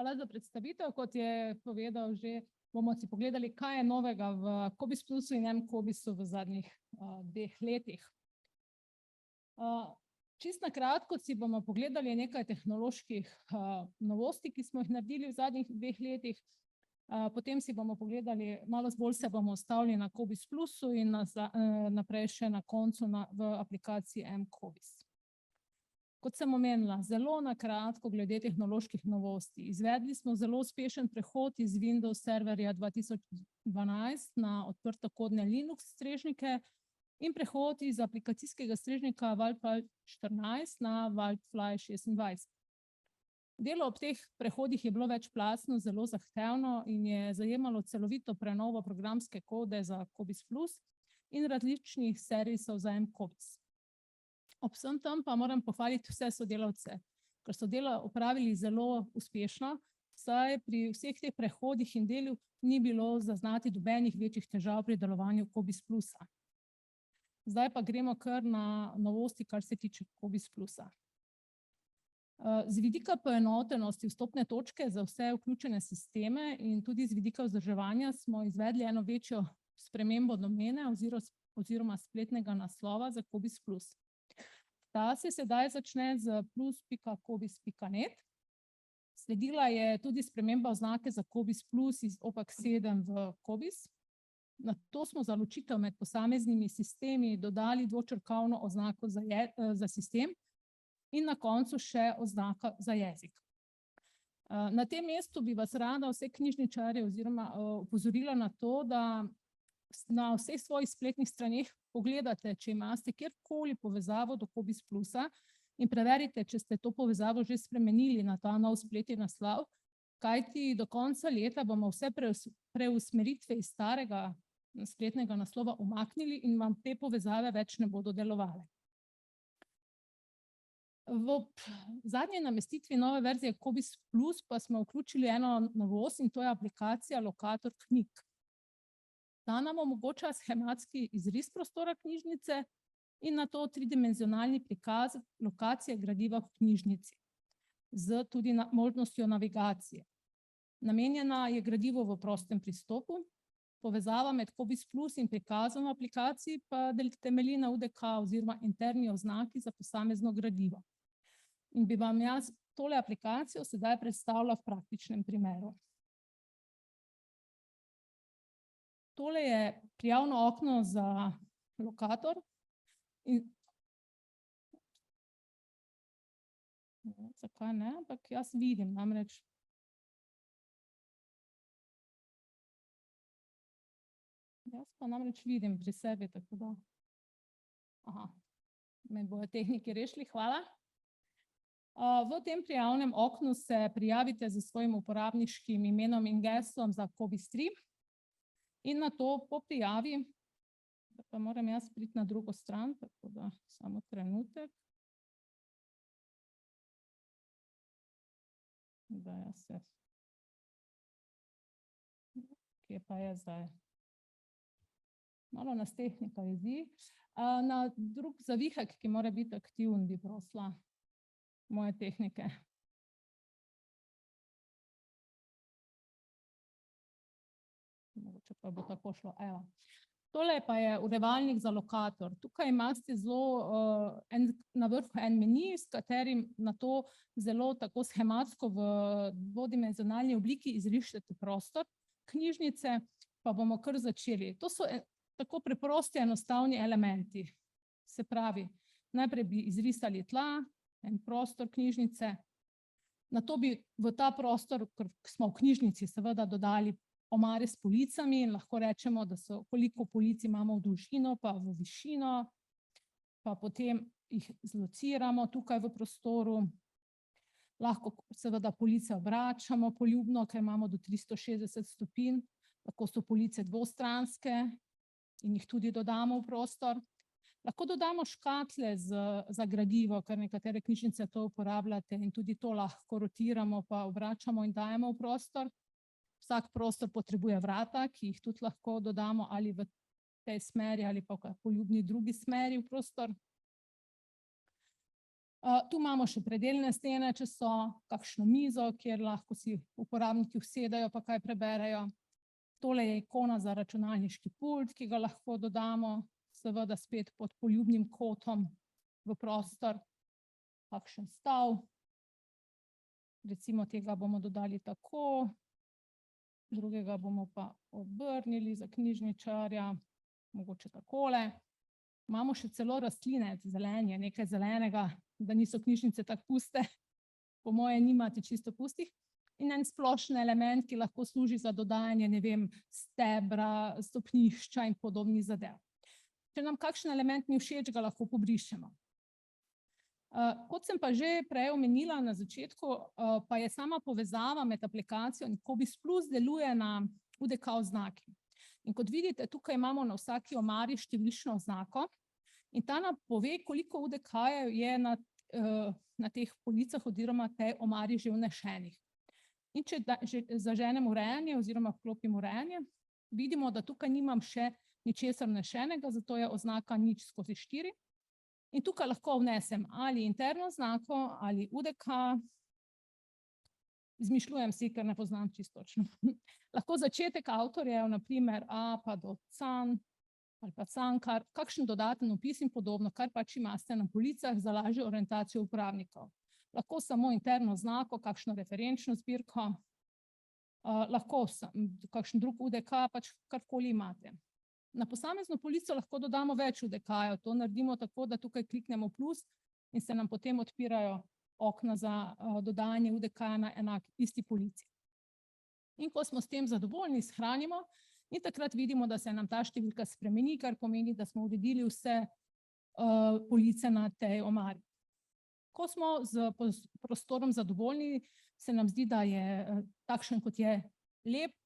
Hvala za predstavitev. Kot je povedal že, bomo si pogledali, kaj je novega v COBISS Plusu in mCOBISSu v zadnjih 2 letih. Čisto na kratko si bomo pogledali nekaj tehnoloških novosti, ki smo jih naredili v zadnjih 2 letih. Potem si bomo pogledali, malo bolj se bomo ustavili na COBISS Plusu in naprej še na koncu v aplikaciji mCOBISS. Kot sem omenila, zelo na kratko glede tehnoloških novosti. Izvedli smo zelo uspešen prehod iz Windows serverja 2012 na odprtokodne Linux strežnike in prehod iz aplikacijskega strežnika Wildfly 14 na Wildfly 26. Delo ob teh prehodih je bilo večplastno, zelo zahtevno in je zajemalo celovito prenovo programske kode za COBISS Plus in različnih servisov za mCOBISS. Ob vsem tem pa moram pohvaliti vse sodelavce, ker so delo opravili zelo uspešno, saj pri vseh teh prehodih in delu ni bilo zaznati nobenih večjih težav pri delovanju COBISS Plusa. Zdaj pa gremo kar na novosti, kar se tiče COBISS Plusa. Z vidika poenotenosti vstopne točke za vse vključene sisteme in tudi z vidika vzdrževanja smo izvedli eno večjo spremembo domene oziroma spletnega naslova za COBISS Plus. Ta se sedaj začne z plus.cobiss.net. Sledila je tudi sprememba oznake za COBISS Plus iz OPAC 7 v COBISS. Nato smo za ločitev med posameznimi sistemi dodali dvočrkovno oznako za sistem in na koncu še oznaka za jezik. Na tem mestu bi vas rada vse knjižničarje oziroma opozorila na to, da na vseh svojih spletnih straneh pogledate, če imate kjerkoli povezavo do COBISS Plusa in preverite, če ste to povezavo že spremenili na ta nov spletni naslov, kajti do konca leta bomo vse preusmeritve iz starega spletnega naslova umaknili in vam te povezave več ne bodo delovale. V zadnji namestitvi nove verzije COBISS Plus pa smo vključili eno novost in to je aplikacija Lokator knjig. Ta nam omogoča schematski izris prostora knjižnice in nato tridimenzionalni prikaz lokacije gradiva v knjižnici z tudi možnostjo navigacije. Namenjena je gradivo v prostem pristopu, povezava med COBISS Plus in prikazom v aplikaciji pa temelji na UDK oziroma interni oznaki za posamezno gradivo. In bi vam jaz tole aplikacijo sedaj predstavila v praktičnem primeru. Tole je prijavno okno za Lokator. Zakaj ne, ampak jaz vidim namreč. Jaz pa namreč vidim pri sebi, tako da. Me bojo tehniki rešili, hvala. V tem prijavnem oknu se prijavite z svojim uporabniškim imenom in geslom za COBISS 3 in nato po prijavi, pa moram jaz priti na drugo stran, tako da samo trenutek. Da jaz se. Kje pa je zdaj? Malo nas tehnika jezi. Na drug zavihek, ki mora biti aktiven, bi prosila moje tehnike. Mogoče pa bo tako šlo, evo. Tole pa je urevalnik za Lokator. Tukaj imate na vrhu en meni, s katerim nato zelo tako schematsko v dvodimenzionalni obliki izrišete prostor knjižnice, pa bomo kar začeli. To so tako preprosti, enostavni elementi. Se pravi, najprej bi izrisali tla, en prostor knjižnice, nato bi v ta prostor, ker smo v knjižnici, seveda dodali omare s policami in lahko rečemo, da so koliko polic imamo v dolžino, pa v višino, pa potem jih zlociramo tukaj v prostoru. Lahko seveda police obračamo poljubno, ker imamo do 360 stopinj, tako so police dvostranske in jih tudi dodamo v prostor. Lahko dodamo škatle za gradivo, ker nekatere knjižnice to uporabljate in tudi to lahko rotiramo, pa obračamo in dajemo v prostor. Vsak prostor potrebuje vrata, ki jih tudi lahko dodamo ali v tej smeri ali pa v poljubni drugi smeri v prostor. Tu imamo še predelne stene, če so kakšno mizo, kjer lahko si uporabniki usedejo pa kaj preberejo. Tole je ikona za računalniški pult, ki ga lahko dodamo, seveda spet pod poljubnim kotom v prostor. Kakšen stav. Recimo tega bomo dodali tako, drugega bomo pa obrnili za knjižničarja, mogoče takole. Imamo še celo rastline, zelenje, nekaj zelenega, da niso knjižnice tako puste. Po moje nimate čisto pustih. In en splošen element, ki lahko služi za dodajanje, ne vem, stebra, stopnišča in podobnih zadev. Če nam kakšen element ni všeč, ga lahko pobrišemo. Kot sem pa že prej omenila na začetku, pa je sama povezava med aplikacijo in Cobiss Plus deluje na UDK oznaki. In kot vidite, tukaj imamo na vsaki omari številčno oznako in ta nam pove, koliko UDK-jev je na teh policah oziroma tej omari že vnešenih. In če zaženem urejanje oziroma vklopim urejanje, vidimo, da tukaj nimam še ničesar vnešenega, zato je oznaka 0/4. In tukaj lahko vnesem ali interno oznako ali UDK. Izmišljujem si, ker ne poznam čisto točno. Lahko začetek avtorjev, na primer A pa do Can ali pa Cankar, kakšen dodaten opis in podobno, kar pač imate na policah za lažjo orientacijo uporabnikov. Lahko samo interno oznako, kakšno referenčno zbirko, lahko kakšen drug UDK, pač karkoli imate. Na posamezno polico lahko dodamo več UDK-jev, to naredimo tako, da tukaj kliknemo plus in se nam potem odpirajo okna za dodajanje UDK-ja na isti polici. In ko smo s tem zadovoljni, shranimo in takrat vidimo, da se nam ta številka spremeni, kar pomeni, da smo uredili vse police na tej omari. Ko smo z prostorom zadovoljni, se nam zdi, da je takšen, kot je lep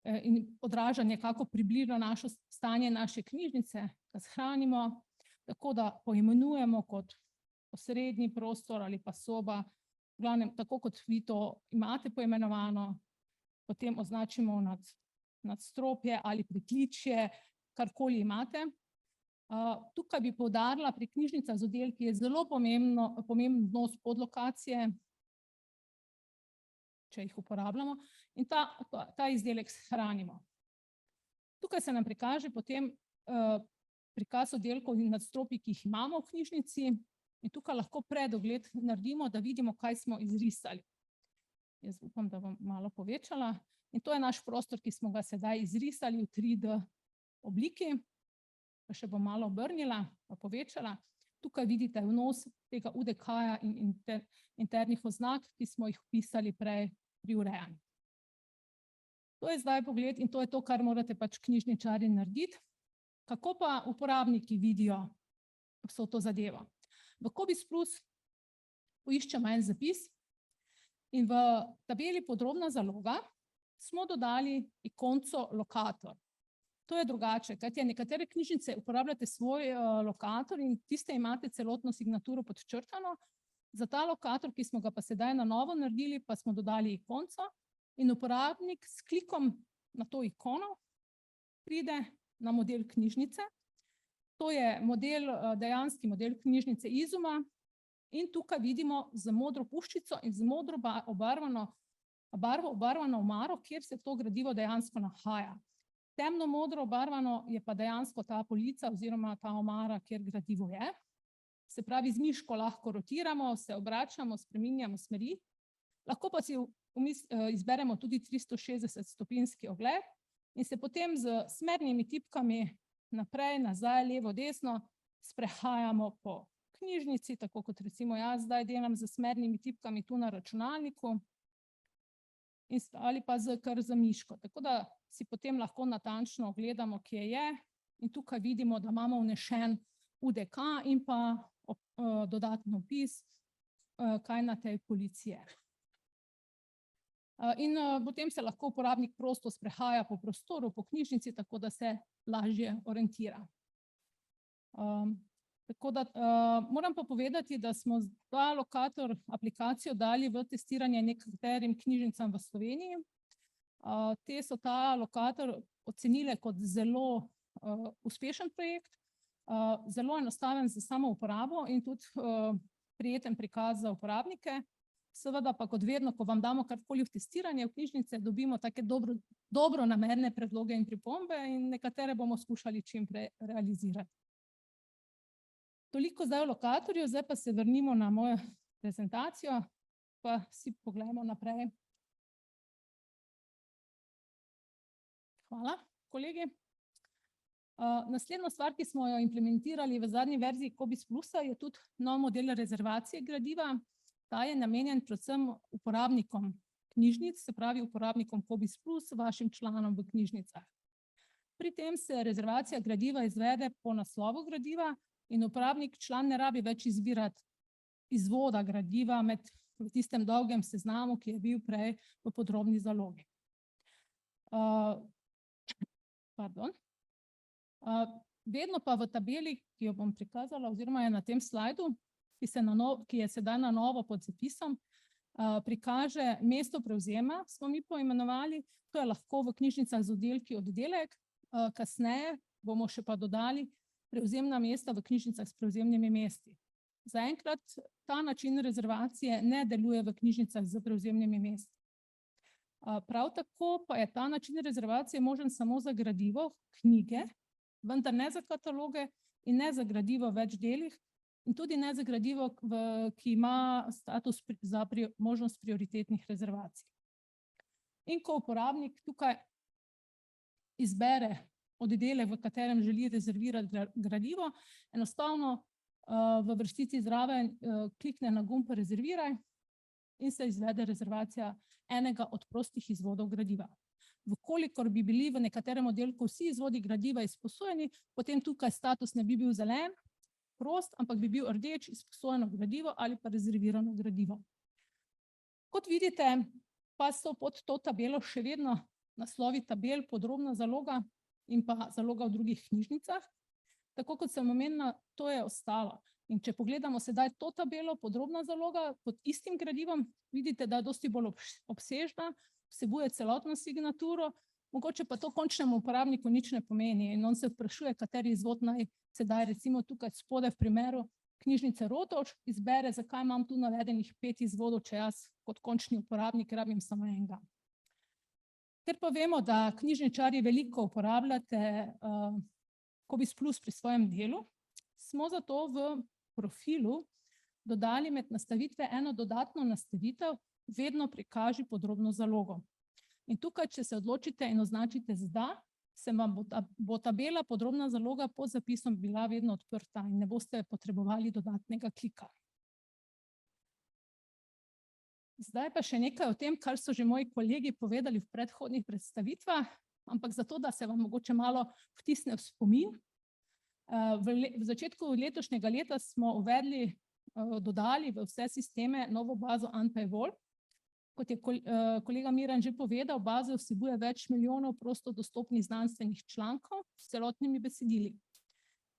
in odraža nekako približno naše stanje naše knjižnice, da shranimo, tako da poimenujemo kot osrednji prostor ali pa soba, v glavnem, tako kot vi to imate poimenovano, potem označimo nadstropje ali pritličje, karkoli imate. Tukaj bi poudarila pri knjižnicah z oddelki je zelo pomemben odnos podlokacije, če jih uporabljamo, in ta izdelek shranimo. Tukaj se nam prikaže potem prikaz oddelkov in nadstropij, ki jih imamo v knjižnici, in tukaj lahko predogled naredimo, da vidimo, kaj smo izrisali. Jaz upam, da bom malo povečala. In to je naš prostor, ki smo ga sedaj izrisali v 3D obliki. Pa še bom malo obrnila, pa povečala. Tukaj vidite vnos tega UDK-ja in internih oznak, ki smo jih vpisali prej pri urejanju. To je zdaj pogled in to je to, kar morate pač knjižničarji narediti. Kako pa uporabniki vidijo vso to zadevo? V Cobiss Plus poiščemo en zapis in v tabeli podrobna zaloga smo dodali ikonco lokator. To je drugače, kajti nekatere knjižnice uporabljate svoj lokator in tiste imate celotno signaturo podčrtano. Za ta lokator, ki smo ga pa sedaj na novo naredili, pa smo dodali ikonco in uporabnik s klikom na to ikono pride na model knjižnice. To je dejanski model knjižnice Izuma in tukaj vidimo z modro puščico in z modro barvo obarvano omaro, kjer se to gradivo dejansko nahaja. Temno modro obarvano je pa dejansko ta polica oziroma ta omara, kjer gradivo je. Se pravi, z miško lahko rotiramo, se obračamo, spreminjamo smeri. Lahko pa si izberemo tudi 360-stopinjski ogled in se potem z smernimi tipkami naprej, nazaj, levo, desno sprehajamo po knjižnici, tako kot recimo jaz zdaj delam z smernimi tipkami tu na računalniku ali pa kar z miško. Tako da si potem lahko natančno ogledamo, kje je in tukaj vidimo, da imamo vnešen UDK in pa dodatni opis, kaj na tej polici je. In potem se lahko uporabnik prosto sprehaja po prostoru, po knjižnici, tako da se lažje orientira. Tako da moram pa povedati, da smo ta lokator aplikacijo dali v testiranje nekaterim knjižnicam v Sloveniji. Te so ta lokator ocenile kot zelo uspešen projekt, zelo enostaven za samo uporabo in tudi prijeten prikaz za uporabnike. Seveda pa kot vedno, ko vam damo karkoli v testiranje v knjižnice, dobimo take dobro namerne predloge in pripombe in nekatere bomo skušali čim prej realizirati. Toliko zdaj o lokatorju, zdaj pa se vrnimo na mojo prezentacijo, pa si pogledamo naprej. Hvala, kolegi. Naslednja stvar, ki smo jo implementirali v zadnji verziji COBISS Plusa, je tudi nov model rezervacije gradiva. Ta je namenjen predvsem uporabnikom knjižnic, se pravi uporabnikom COBISS Plus, vašim članom v knjižnicah. Pri tem se rezervacija gradiva izvede po naslovu gradiva in uporabnik član ne rabi več izbirati izvoda gradiva v tistem dolgem seznamu, ki je bil prej v podrobni zalogi. Vedno pa v tabeli, ki jo bom prikazala, oziroma je na tem slajdu, ki je sedaj na novo pod zapisom, prikaže mesto prevzema, smo mi poimenovali, to je lahko v knjižnicah z oddelki oddelek, kasneje bomo še pa dodali prevzemna mesta v knjižnicah s prevzemnimi mesti. Zaenkrat ta način rezervacije ne deluje v knjižnicah z prevzemnimi mesti. Prav tako pa je ta način rezervacije možen samo za gradivo, knjige, vendar ne za kataloge in ne za gradivo v več delih in tudi ne za gradivo, ki ima status za možnost prioritetnih rezervacij. In ko uporabnik tukaj izbere oddelek, v katerem želi rezervirati gradivo, enostavno v vrstici zraven klikne na gumb rezerviraj in se izvede rezervacija enega od prostih izvodov gradiva. Vkolikor bi bili v nekaterem oddelku vsi izvodi gradiva izposojeni, potem tukaj status ne bi bil zelen, prost, ampak bi bil rdeč, izposojeno gradivo ali pa rezervirano gradivo. Kot vidite, pa so pod to tabelo še vedno naslovi tabel, podrobna zaloga in pa zaloga v drugih knjižnicah. Tako kot sem omenila, to je ostalo. In če pogledamo sedaj to tabelo, podrobna zaloga pod istim gradivom, vidite, da je dosti bolj obsežna, vsebuje celotno signaturo, mogoče pa to končnemu uporabniku nič ne pomeni in on se vprašuje, kateri izvod naj sedaj recimo tukaj spodaj v primeru knjižnice Rotovž izbere, zakaj imam tu navedenih 5 izvodov, če jaz kot končni uporabnik rabim samo enega. Ker pa vemo, da knjižničarji veliko uporabljate COBISS Plus pri svojem delu, smo zato v profilu dodali med nastavitve eno dodatno nastavitev, vedno prikaži podrobno zalogo. In tukaj, če se odločite in označite z da, se vam bo tabela podrobna zaloga pod zapisom bila vedno odprta in ne boste potrebovali dodatnega klika. Zdaj pa še nekaj o tem, kar so že moji kolegi povedali v predhodnih predstavitvah, ampak zato, da se vam mogoče malo vtisne v spomin. V začetku letošnjega leta smo dodali v vse sisteme novo bazo ANPA-Evolve. Kot je kolega Miran že povedal, baza vsebuje več milijonov prosto dostopnih znanstvenih člankov s celotnimi besedili.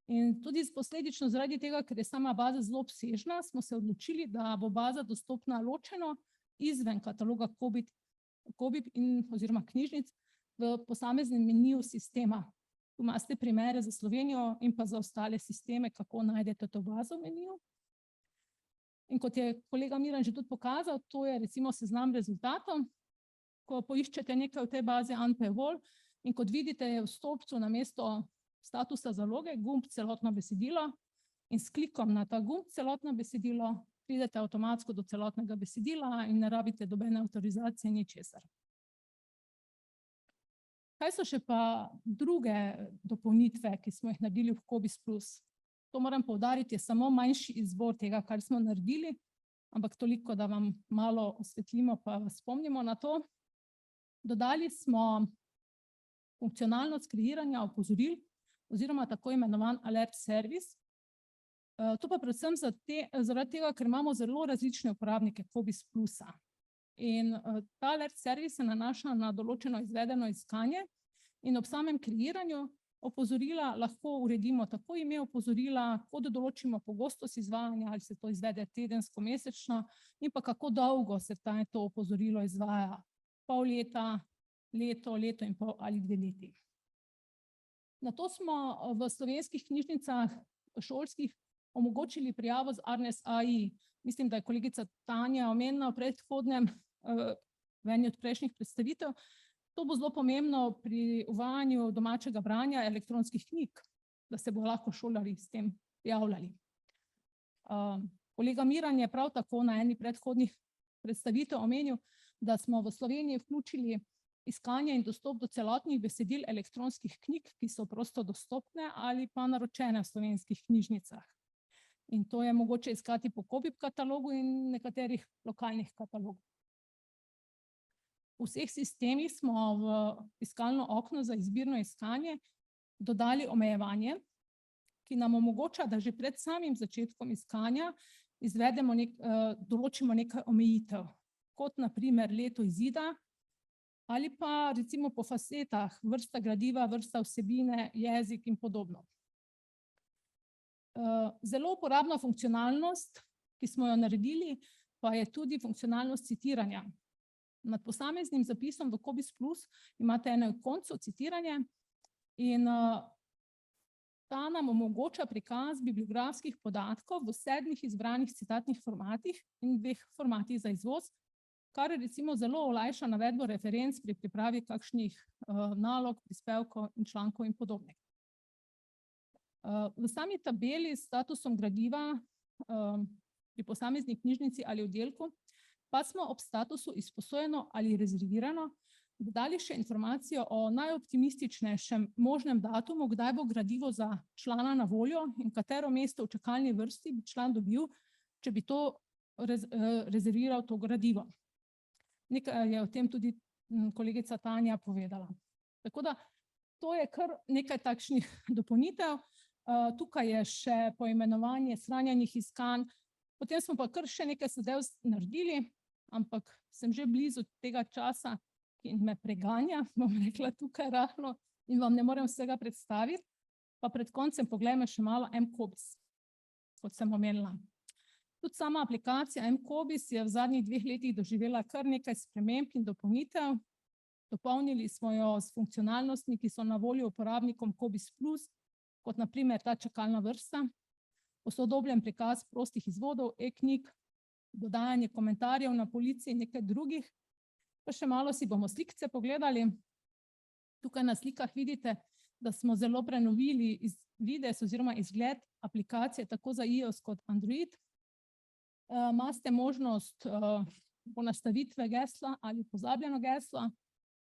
In tudi posledično zaradi tega, ker je sama baza zelo obsežna, smo se odločili, da bo baza dostopna ločeno izven kataloga COBIB oziroma knjižnic v posameznem meniju sistema. Tu imate primere za Slovenijo in pa za ostale sisteme, kako najdete to bazo v meniju. In kot je kolega Miran že tudi pokazal, to je recimo seznam rezultatov, ko poiščete nekaj v tej bazi ANPA-Evolve in kot vidite je v stolpcu namesto statusa zaloge gumb celotno besedilo in s klikom na ta gumb celotno besedilo pridete avtomatsko do celotnega besedila in ne rabite nobene avtorizacije ničesar. Kaj so še pa druge dopolnitve, ki smo jih naredili v COBISS Plus? To moram poudariti, je samo manjši izbor tega, kar smo naredili, ampak toliko, da vam malo osvetlimo pa vas spomnimo na to. Dodali smo funkcionalnost kreiranja opozoril oziroma tako imenovan alert service. To pa predvsem zaradi tega, ker imamo zelo različne uporabnike COBISS Plusa. In ta alert service se nanaša na določeno izvedeno iskanje in ob samem kreiranju opozorila lahko uredimo tako ime opozorila, kot določimo pogostost izvajanja, ali se to izvede tedensko, mesečno in pa kako dolgo se to opozorilo izvaja. Pol leta, leto in pol ali 2 leti. Na to smo v slovenskih knjižnicah šolskih omogočili prijavo z Arnes AI. Mislim, da je kolegica Tanja omenila v predhodnem, v eni od prejšnjih predstavitev. To bo zelo pomembno pri uvajanju domačega branja elektronskih knjig, da se bo lahko šolarji s tem javljali. Kolega Miran je prav tako na eni predhodnih predstavitev omenil, da smo v Sloveniji vključili iskanje in dostop do celotnih besedil elektronskih knjig, ki so prosto dostopne ali pa naročene v slovenskih knjižnicah. In to je mogoče iskati po Cobib katalogu in nekaterih lokalnih katalogov. V vseh sistemih smo v iskalno okno za izbirno iskanje dodali omejevanje, ki nam omogoča, da že pred samim začetkom iskanja določimo nekaj omejitev, kot na primer leto izida ali pa recimo po fasetah, vrsta gradiva, vrsta vsebine, jezik in podobno. Zelo uporabna funkcionalnost, ki smo jo naredili, pa je tudi funkcionalnost citiranja. Nad posameznim zapisom v Cobis Plus imate na koncu citiranje in ta nam omogoča prikaz bibliografskih podatkov v 7 izbranih citatnih formatih in 2 formatih za izvoz, kar recimo zelo olajša navedbo referenc pri pripravi kakšnih nalog, prispevkov in člankov in podobnega. V sami tabeli s statusom gradiva pri posamezni knjižnici ali oddelku pa smo ob statusu izposojeno ali rezervirano dodali še informacijo o najoptimističnejšem možnem datumu, kdaj bo gradivo za člana na voljo in katero mesto v čakalni vrsti bi član dobil, če bi to rezerviral to gradivo. Nekaj je o tem tudi kolegica Tanja povedala. Tako da to je kar nekaj takšnih dopolnitev. Tukaj je še poimenovanje shranjenih iskanj, potem smo pa kar še nekaj zadev naredili, ampak sem že blizu tega časa, ki me preganja, bom rekla tukaj rahlo, in vam ne morem vsega predstaviti, pa pred koncem poglejme še malo mCobis, kot sem omenila. Tudi sama aplikacija mCobis je v zadnjih 2 letih doživela kar nekaj sprememb in dopolnitev. Dopolnili smo jo s funkcionalnostmi, ki so na voljo uporabnikom Cobis Plus, kot na primer ta čakalna vrsta, posodobljen prikaz prostih izvodov, e-knjig, dodajanje komentarjev na polici in nekaj drugih. Pa še malo si bomo slikce pogledali. Tukaj na slikah vidite, da smo zelo prenovili videz oziroma izgled aplikacije tako za iOS kot Android. Imate možnost ponastavitve gesla ali pozabljeno geslo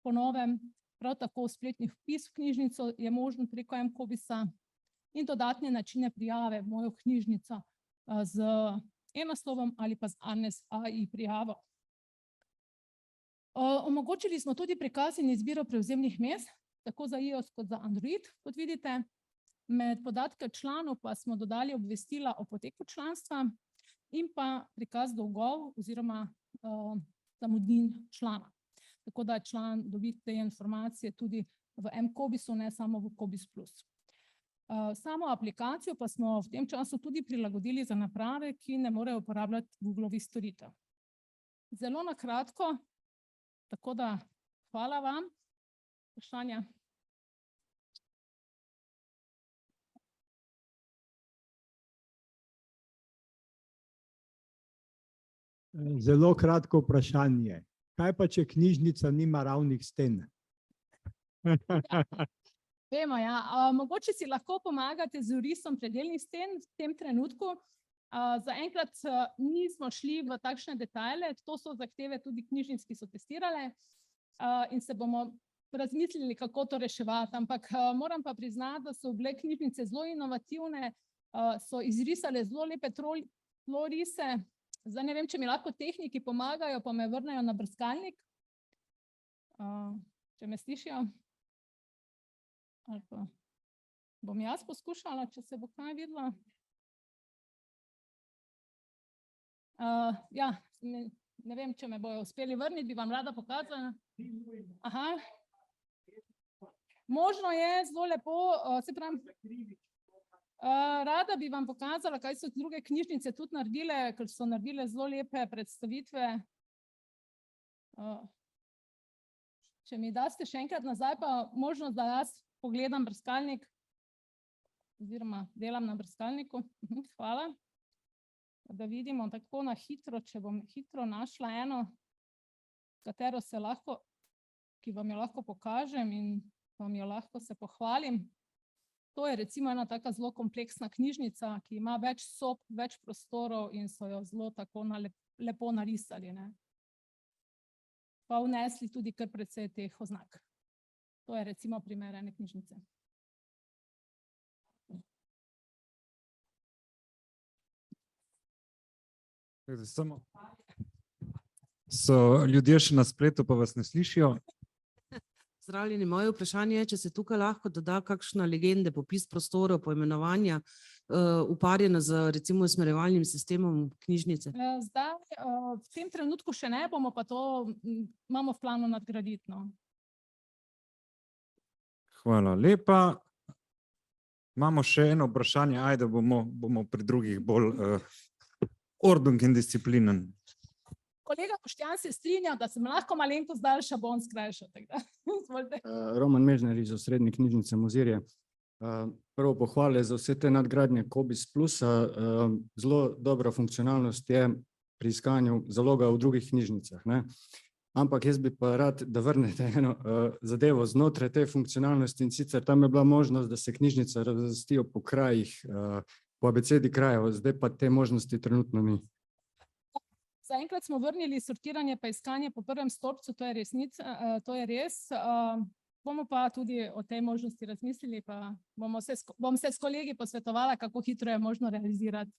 po novem, prav tako spletni vpis v knjižnico je možen preko mCobisa in dodatne načine prijave v mojo knjižnico z e-naslovom ali pa z Arnes AI prijavo. Omogočili smo tudi prikaz in izbiro prevzemnih mest, tako za iOS kot za Android, kot vidite. Med podatke članov pa smo dodali obvestila o poteku članstva in pa prikaz dolgov oziroma zamudnin člana. Tako da član dobi te informacije tudi v mCobisu, ne samo v Cobis Plus. Samo aplikacijo pa smo v tem času tudi prilagodili za naprave, ki ne morejo uporabljati Googlovih storitev. Zelo na kratko, tako da hvala vam. Vprašanja? Zelo kratko vprašanje. Kaj pa, če knjižnica nima ravnih sten? Vemo, ja. Mogoče si lahko pomagate z orisom predelnih sten v tem trenutku. Zaenkrat nismo šli v takšne detajle, to so zahteve tudi knjižnic, ki so testirale in se bomo razmislili, kako to reševati. Ampak moram pa priznati, da so bile knjižnice zelo inovativne, so izrisale zelo lepe tlorise. Zdaj ne vem, če mi lahko tehniki pomagajo, pa me vrnejo na brskalnik. Če me slišijo. Ali pa bom jaz poskušala, če se bo kaj videla. Ja, ne vem, če me bojo uspeli vrniti, bi vam rada pokazala. Aha. Možno je, zelo lepo, se pravim. Rada bi vam pokazala, kaj so druge knjižnice tudi naredile, ker so naredile zelo lepe predstavitve. Če mi daste še enkrat nazaj, pa možnost, da jaz pogledam brskalnik. oziroma delam na brskalniku. Hvala. Da vidimo tako na hitro, če bom hitro našla eno, katero se lahko, ki vam jo lahko pokažem in vam jo lahko se pohvalim. To je recimo ena taka zelo kompleksna knjižnica, ki ima več sob, več prostorov in so jo zelo tako lepo narisali, ne. Pa vnesli tudi kar precej teh oznak. To je recimo primer ene knjižnice. So ljudje še na spletu, pa vas ne slišijo? Zdravljeni, moje vprašanje je, če se tukaj lahko doda kakšna legenda, popis prostorov, poimenovanja, uparjena z recimo usmerjevalnim sistemom knjižnice. Zdaj, v tem trenutku še ne, bomo pa to imamo v planu nadgraditi, no. Hvala lepa. Imamo še eno vprašanje, ajde bomo pri drugih bolj ordung in disciplinen. Kolega Boštjan se strinja, da sem lahko malenkost daljša, bom skrajšal, tako da. Izvolite. Roman Mežner iz Osrednje knjižnice Mozirje. Prvo pohvale za vse te nadgradnje Cobiss Plusa. Zelo dobra funkcionalnost je pri iskanju zaloga v drugih knjižnicah, ne. Ampak jaz bi pa rad, da vrnete eno zadevo znotraj te funkcionalnosti, in sicer tam je bila možnost, da se knjižnice razvrstijo po krajih, po abecedi krajev, zdaj pa te možnosti trenutno ni. Zaenkrat smo vrnili sortiranje pa iskanje po prvem stolpcu, to je resnica, to je res. Bomo pa tudi o tej možnosti razmislili, pa bom se s kolegi posvetovala, kako hitro je možno realizirati.